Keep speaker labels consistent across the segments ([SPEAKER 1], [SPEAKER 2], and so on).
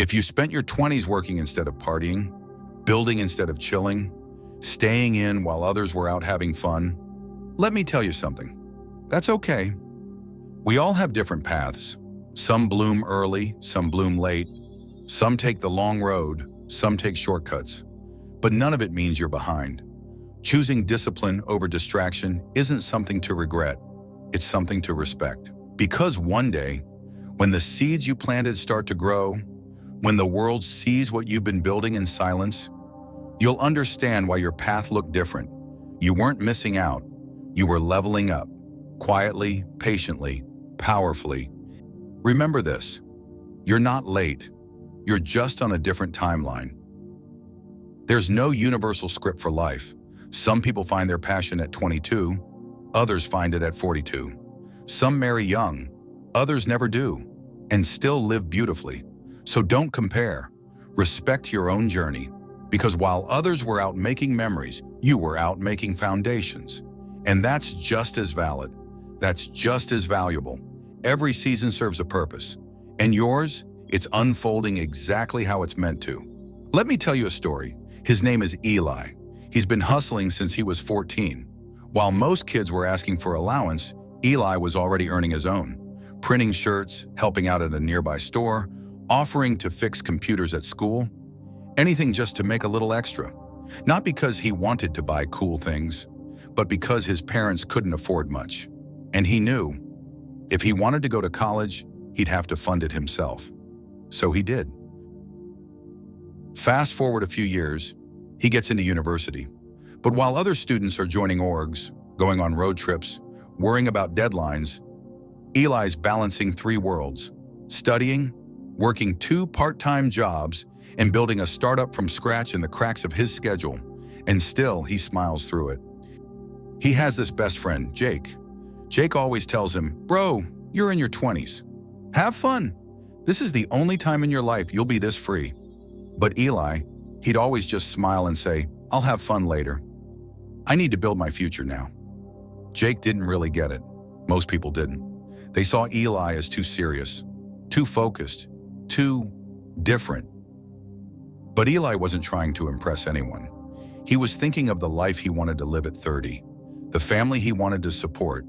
[SPEAKER 1] If you spent your 20s working instead of partying, building instead of chilling, staying in while others were out having fun, let me tell you something. That's okay. We all have different paths. Some bloom early, some bloom late. Some take the long road, some take shortcuts. But none of it means you're behind. Choosing discipline over distraction isn't something to regret. It's something to respect. Because one day, when the seeds you planted start to grow, when the world sees what you've been building in silence, you'll understand why your path looked different. You weren't missing out. You were leveling up, quietly, patiently, powerfully. Remember this, you're not late. You're just on a different timeline. There's no universal script for life. Some people find their passion at 22, others find it at 42. Some marry young, others never do, and still live beautifully. So don't compare. Respect your own journey, because while others were out making memories, you were out making foundations. And that's just as valid. That's just as valuable. Every season serves a purpose. And yours, it's unfolding exactly how it's meant to. Let me tell you a story. His name is Eli. He's been hustling since he was 14. While most kids were asking for allowance, Eli was already earning his own. Printing shirts, helping out at a nearby store, offering to fix computers at school. Anything just to make a little extra. Not because he wanted to buy cool things, but because his parents couldn't afford much. And he knew, if he wanted to go to college, he'd have to fund it himself. So he did. Fast forward a few years, he gets into university. But while other students are joining orgs, going on road trips, worrying about deadlines, Eli's balancing three worlds: studying, working 2 part-time jobs, and building a startup from scratch in the cracks of his schedule. And still, he smiles through it. He has this best friend, Jake. Jake always tells him, "Bro, you're in your 20s. Have fun. This is the only time in your life you'll be this free." But Eli, he'd always just smile and say, "I'll have fun later. I need to build my future now." Jake didn't really get it. Most people didn't. They saw Eli as too serious, too focused, too different. But Eli wasn't trying to impress anyone. He was thinking of the life he wanted to live at 30, the family he wanted to support,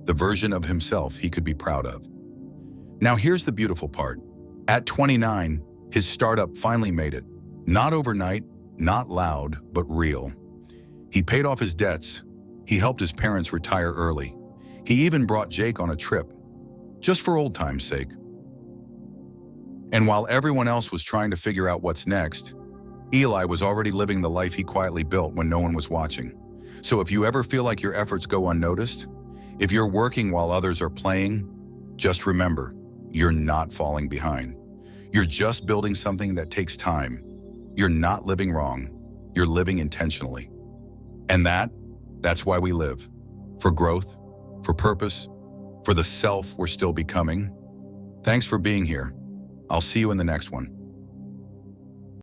[SPEAKER 1] the version of himself he could be proud of. Now here's the beautiful part. At 29, his startup finally made it. Not overnight, not loud, but real. He paid off his debts. He helped his parents retire early. He even brought Jake on a trip, just for old time's sake. And while everyone else was trying to figure out what's next, Eli was already living the life he quietly built when no one was watching. So if you ever feel like your efforts go unnoticed, if you're working while others are playing, just remember, you're not falling behind. You're just building something that takes time. You're not living wrong. You're living intentionally. And that's why we live. For growth, for purpose, for the self we're still becoming. Thanks for being here. I'll see you in the next one.